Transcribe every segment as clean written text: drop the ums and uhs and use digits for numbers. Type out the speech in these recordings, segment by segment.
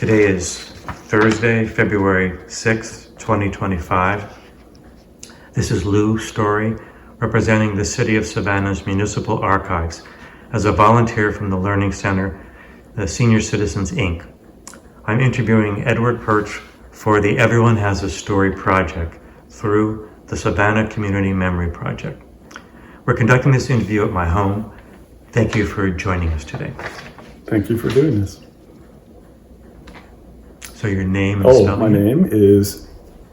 Today is Thursday, February 6th, 2025. This is Lou Storey, representing the City of Savannah's Municipal Archives as a volunteer from the Learning Center, the Senior Citizens, Inc. I'm interviewing Ed Pyrch for the Everyone Has a Story project through the Savannah Community Memory Project. We're conducting this interview at my home. Thank you for joining us today. Thank you for doing this. So your name and spelling? My name is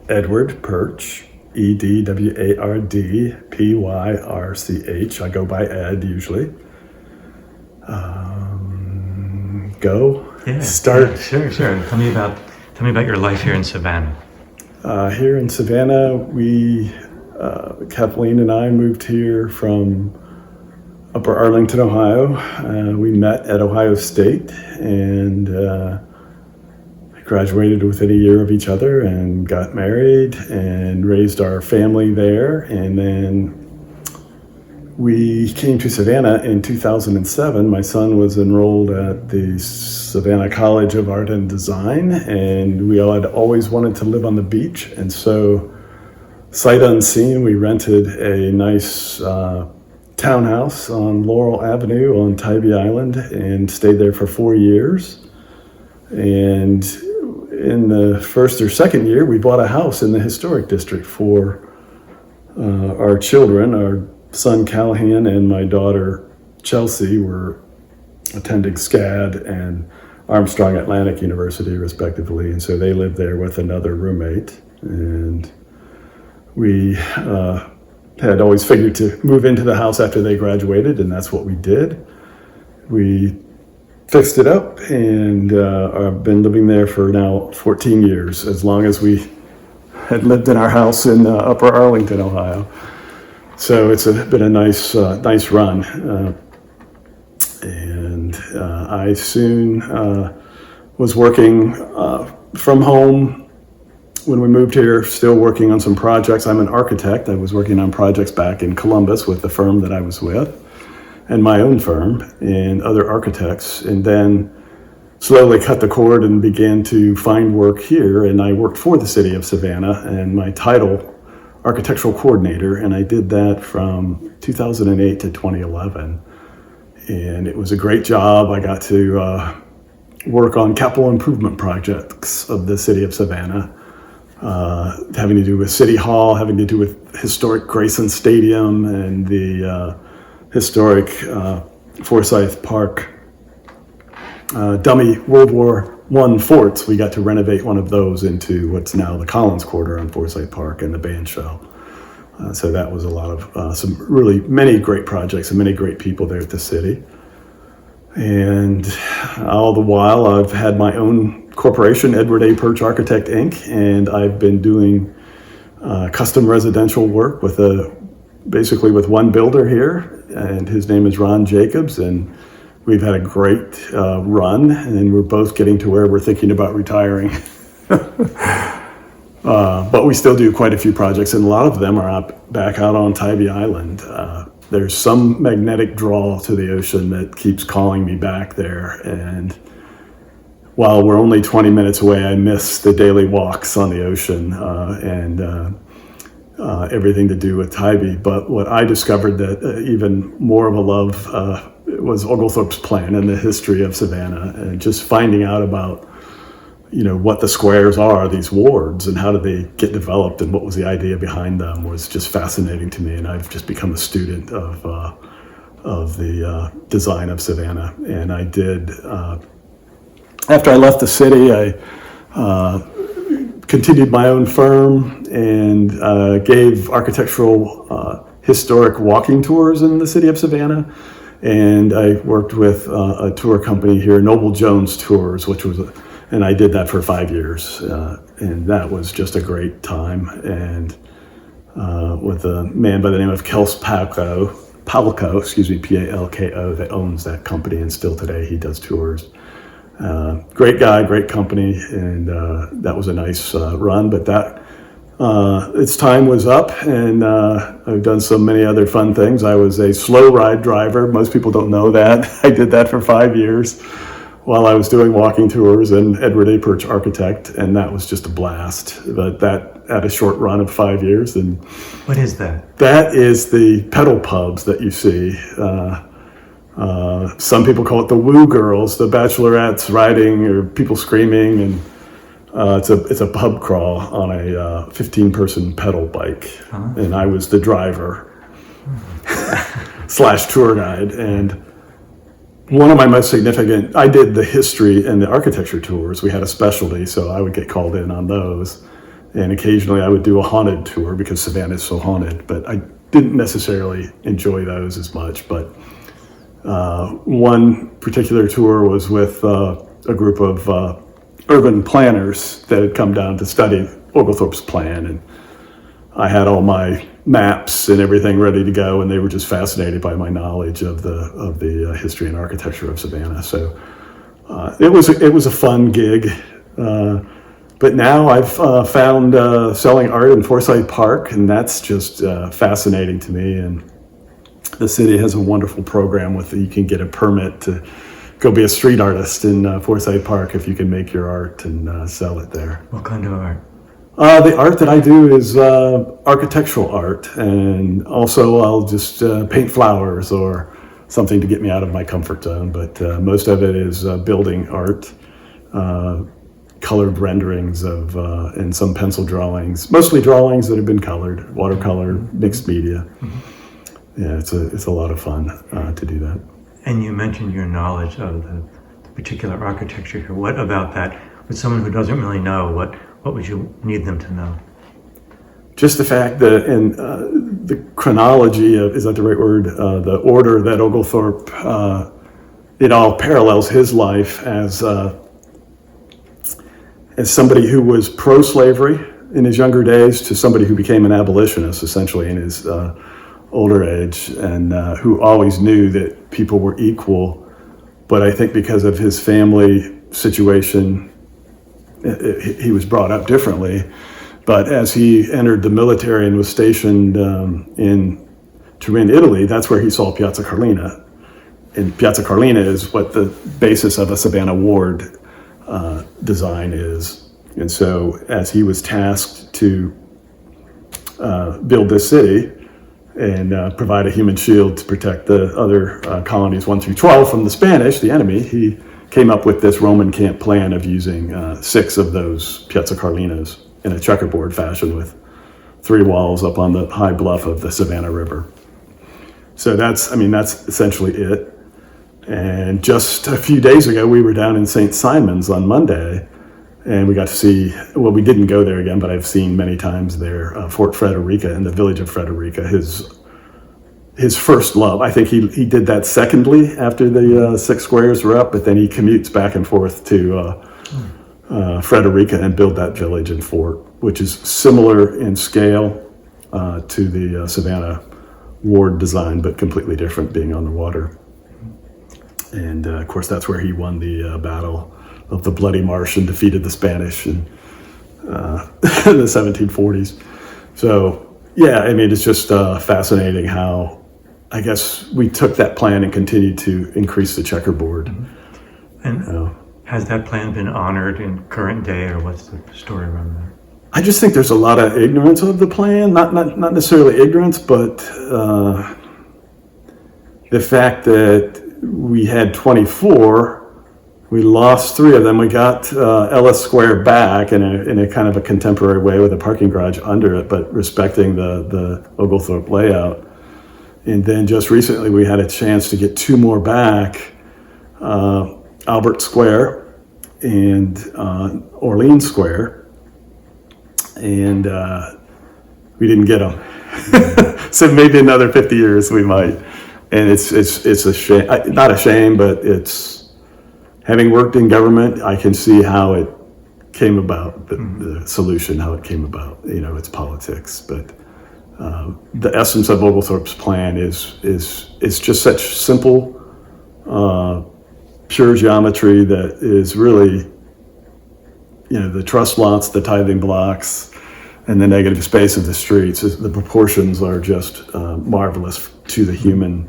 Edward Pyrch, EdwardPyrch. I go by Ed usually. Go. Yeah, Start. Yeah, sure. Tell me about your life here in Savannah. Here in Savannah, Kathleen and I moved here from Upper Arlington, Ohio. We met at Ohio State and graduated within a year of each other and got married and raised our family there. And then we came to Savannah in 2007. My son was enrolled at the Savannah College of Art and Design, and we had always wanted to live on the beach. And so, sight unseen, we rented a nice townhouse on Laurel Avenue on Tybee Island and stayed there for 4 years. And in the first or second year, we bought a house in the historic district for our children. Our son Callahan and my daughter Chelsea were attending SCAD and Armstrong Atlantic University, respectively, and so they lived there with another roommate. And we had always figured to move into the house after they graduated, and that's what we did. We fixed it up, and I've been living there for now 14 years, as long as we had lived in our house in Upper Arlington, Ohio. So it's been a nice run. And I soon was working from home when we moved here, still working on some projects. I'm an architect. I was working on projects back in Columbus with the firm that I was with, and my own firm and other architects, and then slowly cut the cord and began to find work here. And I worked for the City of Savannah, and my title, architectural coordinator, and I did that from 2008 to 2011. And it was a great job. I got to work on capital improvement projects of the City of Savannah, having to do with City Hall, having to do with historic Grayson Stadium and the historic Forsyth Park dummy World War I forts. We got to renovate one of those into what's now the Collins Quarter on Forsyth Park and the band shell. So that was a lot of many great projects and many great people there at the city. And all the while I've had my own corporation, Edward A. Pyrch Architect Inc., and I've been doing custom residential work basically with one builder here, and his name is Ron Jacobs, and we've had a great run, and we're both getting to where we're thinking about retiring. But we still do quite a few projects, and a lot of them are back out on Tybee Island. There's some magnetic draw to the ocean that keeps calling me back there, and while we're only 20 minutes away, I miss the daily walks on the ocean and everything to do with Tybee. But what I discovered that even more of a love was Oglethorpe's plan and the history of Savannah, and just finding out about what the squares are, these wards, and how did they get developed, and what was the idea behind them, was just fascinating to me. And I've just become a student of the design of Savannah. And I did, after I left the city, I continued my own firm and gave architectural historic walking tours in the city of Savannah. And I worked with a tour company here, Noble Jones Tours, and I did that for 5 years. And that was just a great time. And with a man by the name of Kels Palko, Palko, that owns that company, and still today he does tours. Great guy, great company, and that was a nice run. But its time was up, and I've done so many other fun things. I was a slow ride driver. Most people don't know that. I did that for 5 years. while I was doing walking tours, and Edward A. Pyrch, architect, and that was just a blast. But that had a short run of 5 years. And What is that? that is the pedal pubs that you see. Some people call it the woo girls, the bachelorettes riding or people screaming, and it's a pub crawl on a 15-person pedal bike, and I was the driver / tour guide. And one of my most significant, I did the history and the architecture tours. We had a specialty, so I would get called in on those. And occasionally I would do a haunted tour because Savannah is so haunted, but I didn't necessarily enjoy those as much. But one particular tour was with a group of urban planners that had come down to study Oglethorpe's plan. And I had all my maps and everything ready to go, and they were just fascinated by my knowledge of the history and architecture of Savannah. So it was a fun gig. But now I've found selling art in Forsyth Park, and that's just fascinating to me. And the city has a wonderful program with you can get a permit to go be a street artist in Forsyth Park if you can make your art and sell it there. What kind of art? The art that I do is architectural art, and also I'll just paint flowers or something to get me out of my comfort zone. But most of it is building art, colored renderings of, and some pencil drawings, mostly drawings that have been colored, watercolor, mixed media. Yeah, it's a lot of fun to do that. And you mentioned your knowledge of the particular architecture here. What about that? With someone who doesn't really know, what would you need them to know? Just the fact that in the chronology of, is that the right word? The order that Oglethorpe, it all parallels his life as somebody who was pro-slavery in his younger days to somebody who became an abolitionist essentially in his older age, and who always knew that people were equal. But I think because of his family situation, he was brought up differently. But as he entered the military and was stationed in Turin, Italy, that's where he saw Piazza Carlina. And Piazza Carlina is what the basis of a Savannah Ward design is. And so as he was tasked to build this city and provide a human shield to protect the other colonies 1 through 12 from the Spanish, the enemy, he came up with this Roman camp plan of using 6 of those Piazza Carlinas in a checkerboard fashion with 3 walls up on the high bluff of the Savannah River. So that's essentially it. And just a few days ago, we were down in St. Simon's on Monday, and we got to see, well, we didn't go there again, but I've seen many times there, Fort Frederica in the village of Frederica, his first love. I think he did that secondly after the 6 squares were up, but then he commutes back and forth to Frederica and build that village and fort, which is similar in scale to the Savannah Ward design, but completely different, being on the water. And of course, that's where he won the Battle of the Bloody Marsh and defeated the Spanish in the 1740s. So yeah, it's just fascinating how, I guess, we took that plan and continued to increase the checkerboard. And has that plan been honored in current day, or what's the story around that? I just think there's a lot of ignorance of the plan, not necessarily ignorance, but the fact that we had 24, we lost 3 of them. We got Ellis Square back in a kind of a contemporary way with a parking garage under it, but respecting the Oglethorpe layout. And then just recently we had a chance to get 2 more back, Albert Square and Orleans Square, and we didn't get them. So maybe another 50 years we might. And it's a shame, not a shame, but it's, having worked in government, I can see how it came about, the solution, how it came about. It's politics, but the essence of Oglethorpe's plan is just such simple, pure geometry that is really, the truss lots, the tithing blocks, and the negative space of the streets. The proportions are just marvelous to the human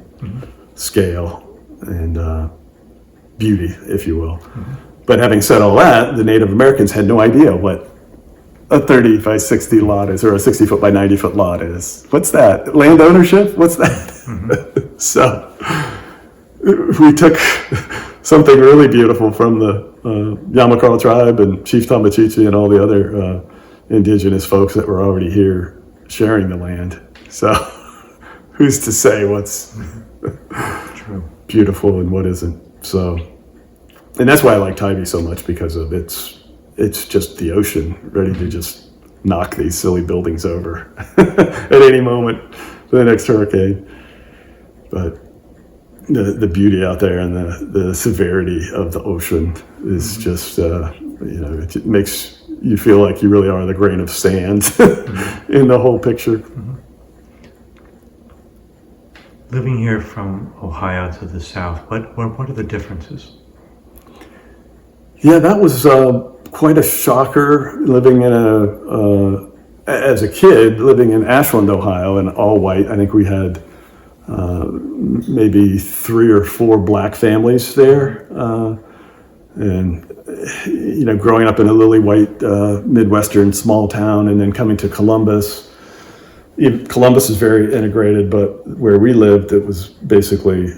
scale, and beauty, if you will. But having said all that, the Native Americans had no idea what a 30 by 60 lot is, or a 60 foot by 90 foot lot is. What's that? Land ownership? What's that? So we took something really beautiful from the Yamakara tribe and Chief Tamachichi and all the other indigenous folks that were already here sharing the land. So who's to say what's True. beautiful and what isn't? So, and that's why I like Tybee so much, because of it's just the ocean ready to just knock these silly buildings over at any moment for the next hurricane. But the beauty out there and the severity of the ocean is just, it makes you feel like you really are the grain of sand in the whole picture. Living here from Ohio to the south, what are the differences? Yeah, that was quite a shocker, living as a kid, living in Ashland, Ohio, and all white. I think we had maybe 3 or 4 black families there. And, growing up in a lily white Midwestern small town and then coming to Columbus. Columbus is very integrated, but where we lived, it was basically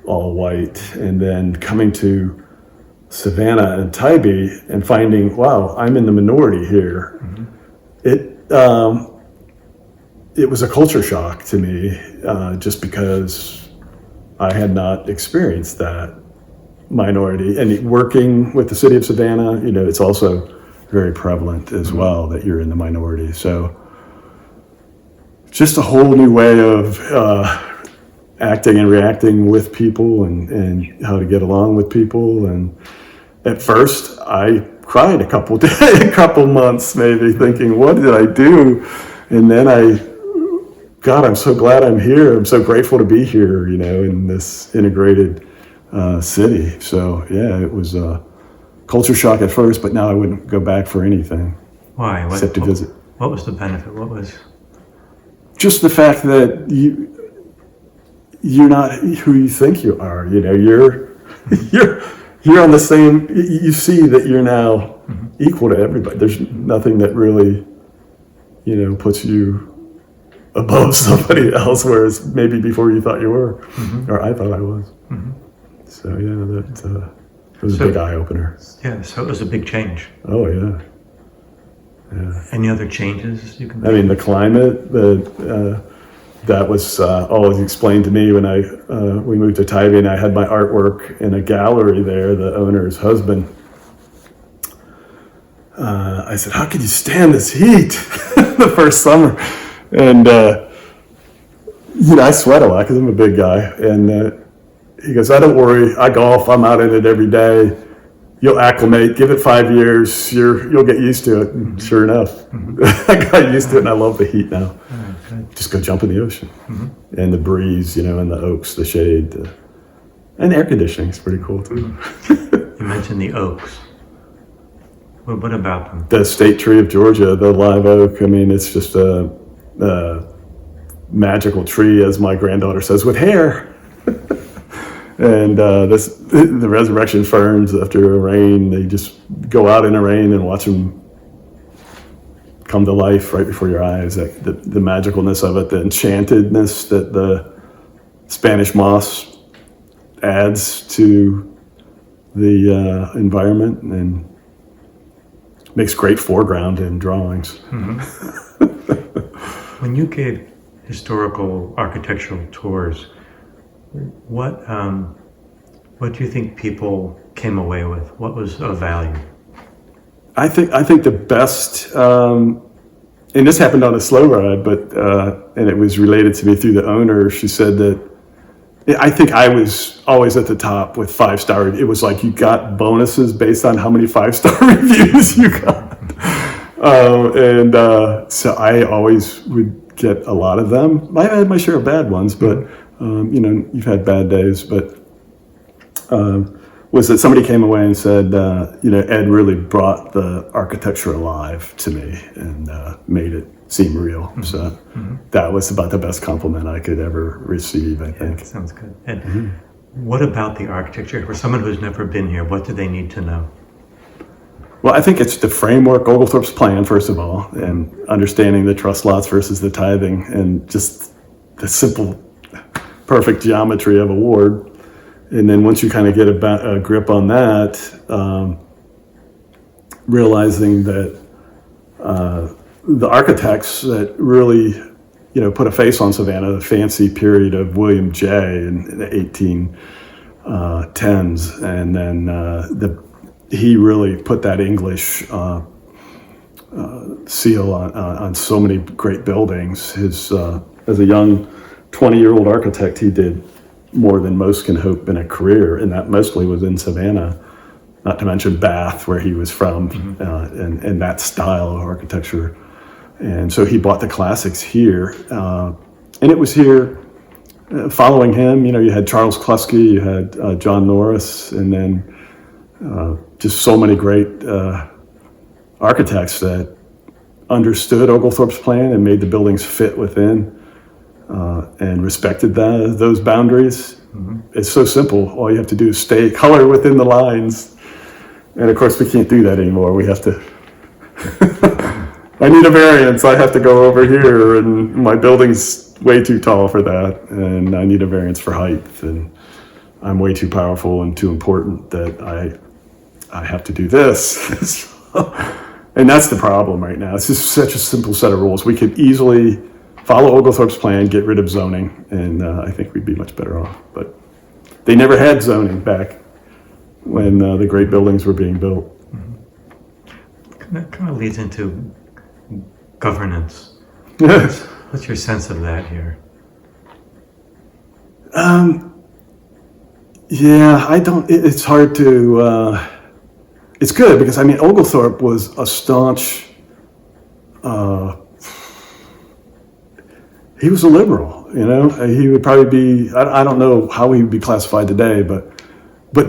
all white. And then coming to Savannah and Tybee and finding, wow, I'm in the minority here. It was a culture shock to me, just because I had not experienced that minority. And working with the city of Savannah, it's also very prevalent as well that you're in the minority. So just a whole new way of acting and reacting with people and how to get along with people. And at first I cried a couple months maybe, thinking, what did I do? And then I'm so glad I'm here. I'm so grateful to be here, in this integrated city. So yeah, it was a culture shock at first, but now I wouldn't go back for anything. Why? Except to visit. What was the benefit? What was? Just the fact that you're not who you think you are. You're on the same. You see that you're now equal to everybody. There's nothing that really, puts you above somebody else, whereas maybe before you thought you were, or I thought I was. So yeah, that was a big eye opener. Yeah, so it was a big change. Oh yeah. Yeah. Any other changes you can? I mean, the climate, that was always explained to me when we moved to Tybee, and I had my artwork in a gallery there. The owner's husband. I said, "How can you stand this heat?" The first summer, and I sweat a lot because I'm a big guy, and he goes, "I don't worry. I golf. I'm out in it every day. You'll acclimate. Give it 5 years. You'll get used to it." And sure enough, I got used to it, and I love the heat now. Just go jump in the ocean, and the breeze, and the oaks, the shade, and air conditioning is pretty cool too. You mentioned the oaks. Well, what about them? The state tree of Georgia, the live oak. I mean, it's just a magical tree, as my granddaughter says, with hair. And the resurrection ferns, after a rain, they just go out in the rain and watch them come to life right before your eyes. The magicalness of it, the enchantedness that the Spanish moss adds to the environment, and makes great foreground in drawings. When you gave historical architectural tours, what do you think people came away with? What was of value? I think the best, and this happened on a slow ride, but and it was related to me through the owner. She said that I think I was always at the top with 5-star. It was like you got bonuses based on how many 5-star reviews you got, so I always would get a lot of them. I had my share of bad ones, but you've had bad days. But was that somebody came away and said, Ed really brought the architecture alive to me and made it seem real. So that was about the best compliment I could ever receive, I think. Sounds good. And What about the architecture? For someone who's never been here, what do they need to know? Well, I think it's the framework, Oglethorpe's plan, first of all, and understanding the trust lots versus the tithing, and just the simple, perfect geometry of a ward. And then once you kind of get a grip on that, realizing that the architects that really, put a face on Savannah, the fancy period of William Jay in the 1810s, and then he really put that English seal on so many great buildings. As a young 20-year-old architect, he did more than most can hope in a career, and that mostly was in Savannah, not to mention Bath, where he was from, and that style of architecture. And so he bought the classics here, and it was here following him. You had Charles Kluske, you had John Norris, and then just so many great architects that understood Oglethorpe's plan and made the buildings fit within, and respected those boundaries. It's so simple. All you have to do is stay color within the lines. And of course, we can't do that anymore. We have to, I need a variance. I have to go over here, and my building's way too tall for that. And I need a variance for height. And I'm way too powerful and too important that I have to do this. And that's the problem right now. It's just such a simple set of rules. We could easily follow Oglethorpe's plan, get rid of zoning, and I think we'd be much better off. But they never had zoning back when the great buildings were being built. That kind of leads into governance. Yes. What's your sense of that here? Yeah, I don't. It's hard to. It's good because Oglethorpe was a staunch. He was a liberal, He would probably be. I don't know how he would be classified today, but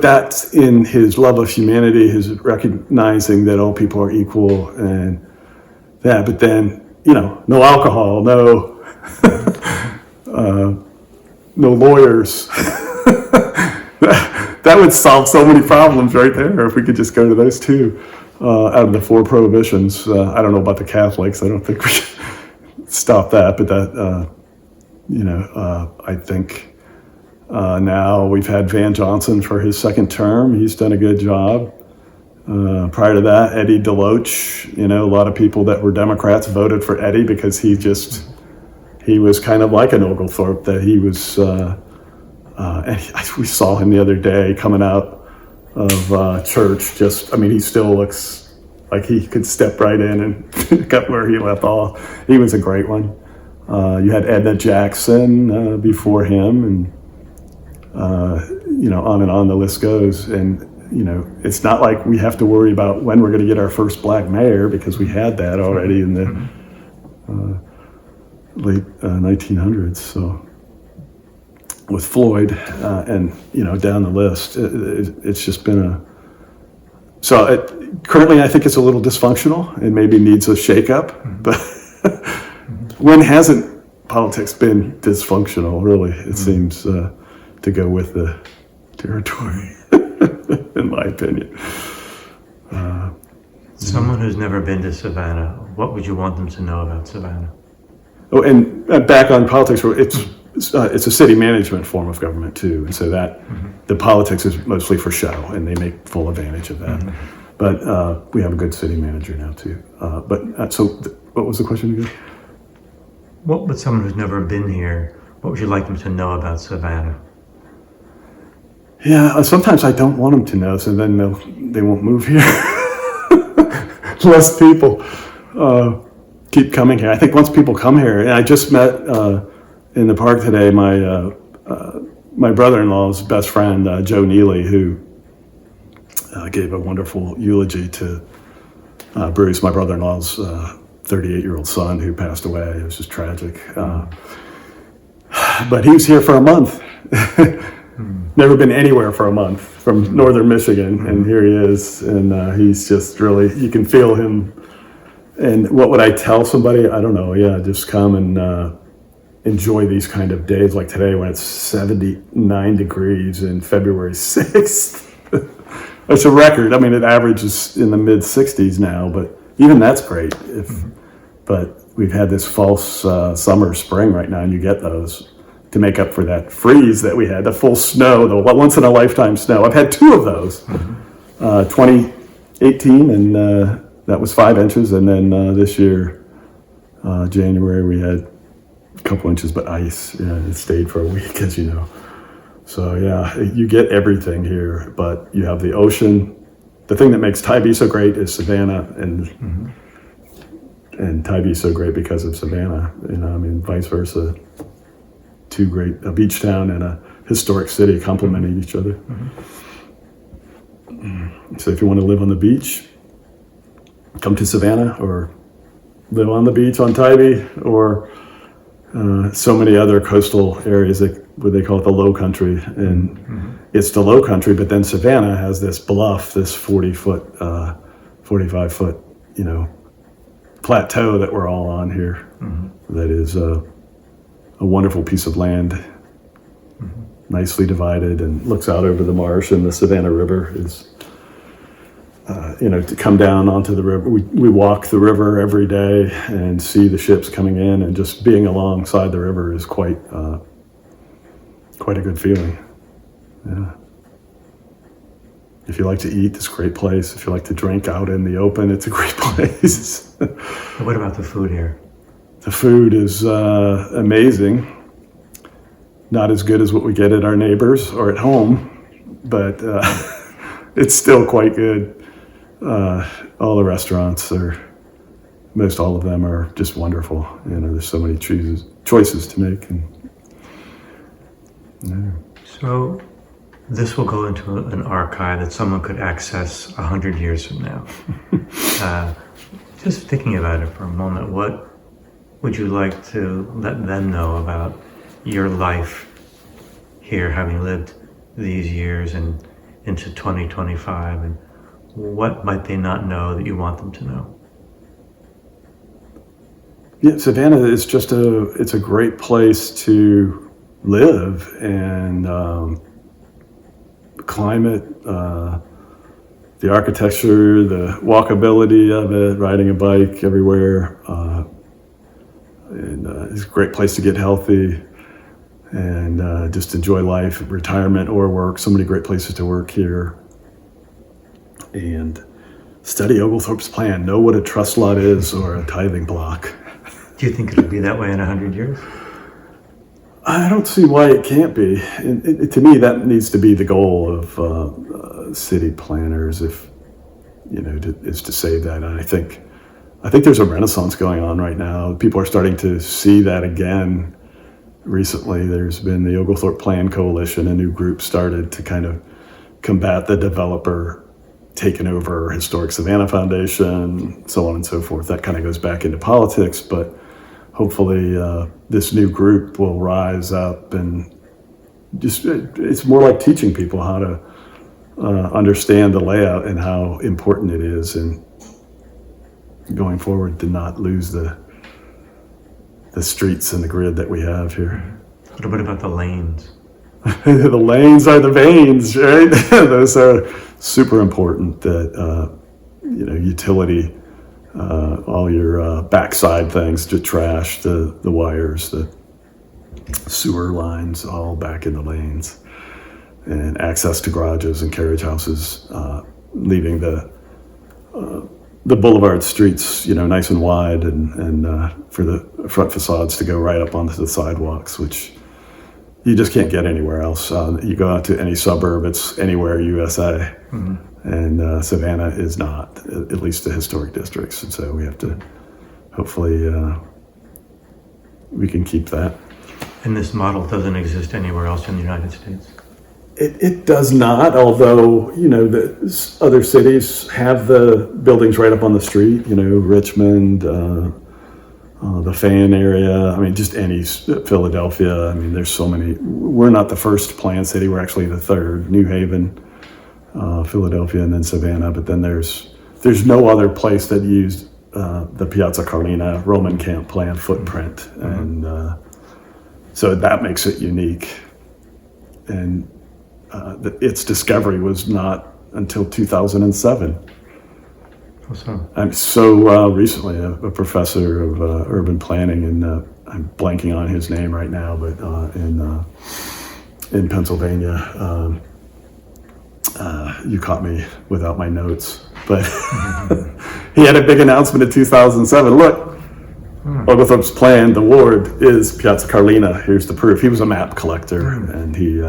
that's in his love of humanity, his recognizing that all people are equal, and that. But then, no alcohol, no, no lawyers. That would solve so many problems right there if we could just go to those two out of the 4 prohibitions. I don't know about the Catholics. I don't think we should stop that, but that, I think now we've had Van Johnson for his second term. He's done a good job. Prior to that, Eddie DeLoach, a lot of people that were Democrats voted for Eddie because he was kind of like an Oglethorpe, that he was, and we saw him the other day coming out of church. He still looks like he could step right in and pick up where he left off. He was a great one. You had Edna Jackson before him, and on and on the list goes. And it's not like we have to worry about when we're going to get our first black mayor, because we had that already in the late 1900s. So with Floyd, and down the list, it's just been currently I think it's a little dysfunctional and maybe needs a shakeup. But when hasn't politics been dysfunctional? Really, it seems to go with the territory, in my opinion. Someone who's never been to Savannah, what would you want them to know about Savannah? Oh, and back on politics, it's a city management form of government too, and so that the politics is mostly for show, and they make full advantage of that. But we have a good city manager now too. What was the question again? What would someone who's never been here, what would you like them to know about Savannah? Yeah, sometimes I don't want them to know, so then they won't move here. Less people keep coming here. I think once people come here, and I just met in the park today my brother-in-law's best friend, Joe Neely, who gave a wonderful eulogy to Bruce, my brother-in-law's 38-year-old son who passed away. It was just tragic. But he was here for a month. Never been anywhere for a month, from northern Michigan, and here he is, and he's just really, you can feel him. And what would I tell somebody? I don't know. Yeah, just come and enjoy these kind of days like today when it's 79 degrees in February 6th. It's a record. I mean, it averages in the mid 60s now, but even that's great. But we've had this false summer, spring right now, and you get those to make up for that freeze that we had, the full snow, the once in a lifetime snow. I've had two of those, 2018, and that was 5 inches. And then this year, January, we had a couple inches, but ice. Yeah, it stayed for a week, as you know. So yeah, you get everything here, but you have the ocean. The thing that makes Tybee so great is Savannah, and Tybee so great because of Savannah. You know, I mean, vice versa. Two great, a beach town and a historic city complementing each other. So if you want to live on the beach, come to Savannah, or live on the beach on Tybee, or so many other coastal areas what they call it the low country. And it's the low country, but then Savannah has this bluff, this 40-foot, 45-foot, you know, plateau that we're all on here. That is a wonderful piece of land, nicely divided, and looks out over the marsh, and the Savannah River is, you know, to come down onto the river. We walk the river every day and see the ships coming in, and just being alongside the river is quite a good feeling. Yeah. If you like to eat, it's a great place. If you like to drink out in the open, it's a great place. What about the food here? The food is amazing. Not as good as what we get at our neighbors or at home, but it's still quite good. All the restaurants most all of them are just wonderful. You know, there's so many choices to make. So this will go into an archive that someone could access 100 years from now. Just thinking about it for a moment, what would you like to let them know about your life here, having lived these years and into 2025, and what might they not know that you want them to know? Yeah, Savannah is just it's a great place to live, and climate, the architecture, the walkability of it, riding a bike everywhere, and it's a great place to get healthy and just enjoy life, retirement or work. So many great places to work here. And study Oglethorpe's plan. Know what a trust lot is or a tithing block. Do you think it'll be that way in 100 years? I don't see why it can't be. To me, that needs to be the goal of city planners, if you know, is to save that. And I think there's a renaissance going on right now. People are starting to see that again. Recently, there's been the Oglethorpe Plan Coalition, a new group started to kind of combat the developer taking over Historic Savannah Foundation, so on and so forth. That kind of goes back into politics, but hopefully this new group will rise up and just, it's more like teaching people how to understand the layout and how important it is, and going forward to not lose the streets and the grid that we have here. What about the lanes? The lanes are the veins, right? Those are super important. That you know, utility, all your backside things, the trash, the wires, the sewer lines, all back in the lanes, and access to garages and carriage houses, leaving the boulevard streets, you know, nice and wide, and for the front facades to go right up onto the sidewalks, which you just can't get anywhere else. You go out to any suburb, it's anywhere USA, and Savannah is not, at least the historic districts. And so we have to, hopefully, we can keep that. And this model doesn't exist anywhere else in the United States? It does not, although, you know, the other cities have the buildings right up on the street, you know, Richmond, the Fan area, I mean, just any, Philadelphia, I mean, there's so many. We're not the first planned city, we're actually the third. New Haven, Philadelphia, and then Savannah, but then there's no other place that used the Piazza Carlina Roman camp plan footprint, and So that makes it unique. And its discovery was not until 2007. Awesome. I'm so recently a professor of urban planning, and I'm blanking on his name right now, but in Pennsylvania. You caught me without my notes, but he had a big announcement in 2007. Look, Oglethorpe's plan, the ward, is Piazza Carlina. Here's the proof. He was a map collector, and he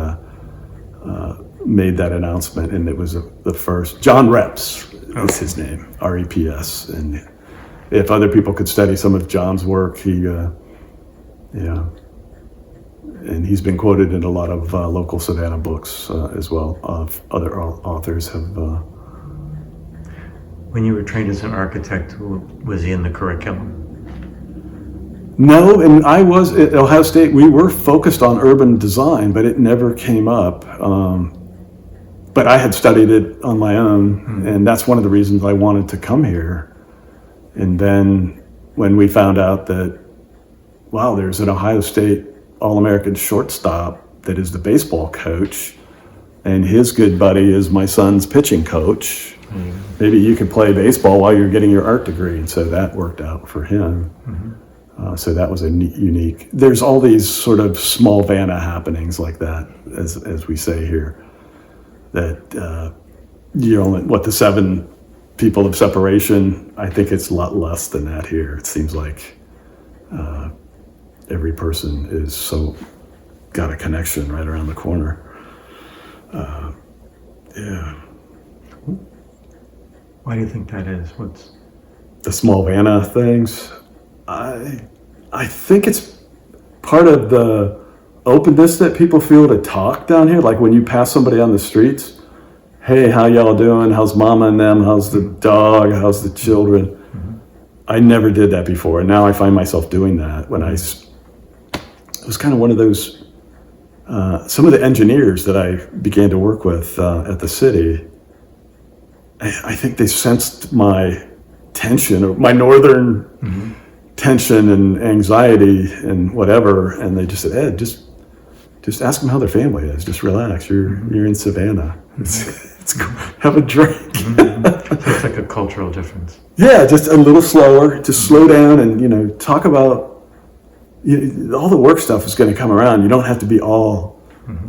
made that announcement, and it was the first. John Reps is his name, R-E-P-S. And if other people could study some of John's work, and he's been quoted in a lot of local Savannah books as well. Other authors have. When you were trained as an architect, was he in the curriculum? No, and I was at Ohio State. We were focused on urban design, but it never came up. But I had studied it on my own, and that's one of the reasons I wanted to come here. And then when we found out that, wow, there's an Ohio State All-American shortstop that is the baseball coach, and his good buddy is my son's pitching coach. Maybe you could play baseball while you're getting your art degree. And so that worked out for him. So that was a unique. There's all these sort of small Vanna happenings like that, as we say here, that you're only, the 7 people of separation. I think it's a lot less than that here. It seems like every person is so got a connection right around the corner. Why do you think that is? What's the small Vanna things? I think it's part of the openness that people feel to talk down here. Like when you pass somebody on the streets, hey, how y'all doing? How's mama and them? How's the dog? How's the children? I never did that before, and now I find myself doing that. When it was kind of one of those, some of the engineers that I began to work with at the city, I think they sensed my tension, or my northern tension and anxiety and whatever, and they just said, Ed, just ask them how their family is. Just relax. You're in Savannah. It's have a drink. So it's like a cultural difference. Yeah, just a little slower. Just slow down and talk about all the work stuff is going to come around. You don't have to be all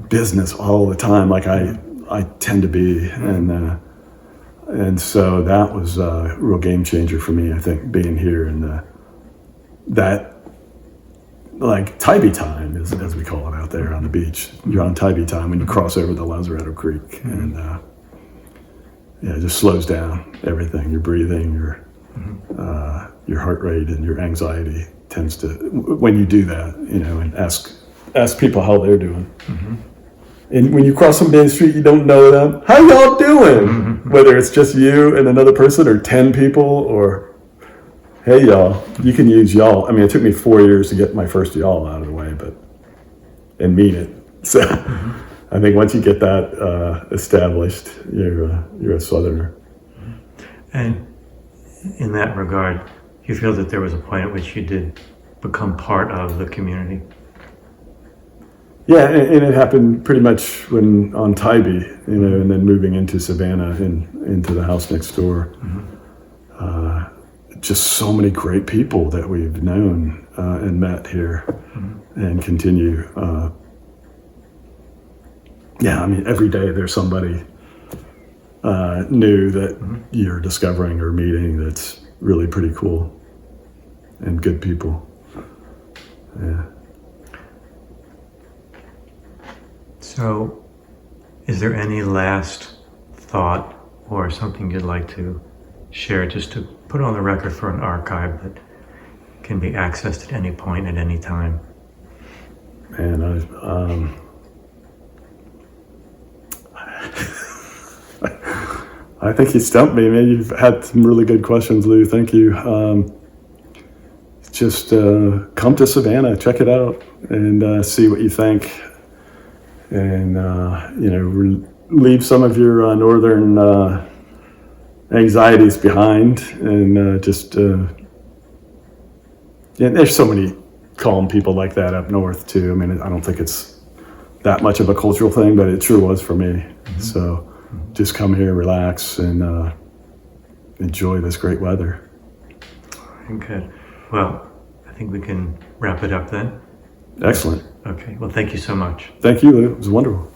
business all the time like I tend to be, and so that was a real game changer for me. I think being here and that. Like Tybee time, as we call it out there on the beach. You're on Tybee time when you cross over the Lazaretto Creek, and it just slows down everything. Your breathing, your heart rate, and your anxiety tends to, when you do that, and ask people how they're doing. And when you cross somebody in the street, you don't know them. How y'all doing? Whether it's just you and another person, or 10 people, or hey, y'all. You can use y'all. I mean, it took me 4 years to get my first y'all out of the way, and mean it. So I think once you get that established, you're a Southerner. And in that regard, you feel that there was a point at which you did become part of the community? Yeah, and it happened pretty much when on Tybee, and then moving into Savannah and into the house next door. Just so many great people that we've known and met here and continue. I mean, every day there's somebody new that you're discovering or meeting that's really pretty cool and good people. Yeah. So, is there any last thought or something you'd like to share, just to put on the record for an archive that can be accessed at any point, at any time? Man, I think you stumped me, man. You've had some really good questions, Lou. Thank you. Just come to Savannah, check it out, and see what you think. And, leave some of your northern anxieties behind, and there's so many calm people like that up north too. I mean, I don't think it's that much of a cultural thing, but it sure was for me. So just come here, relax, and enjoy this great weather. Good. Well, I think we can wrap it up then. Excellent. Okay. Well, thank you so much. Thank you, Lou. It was wonderful.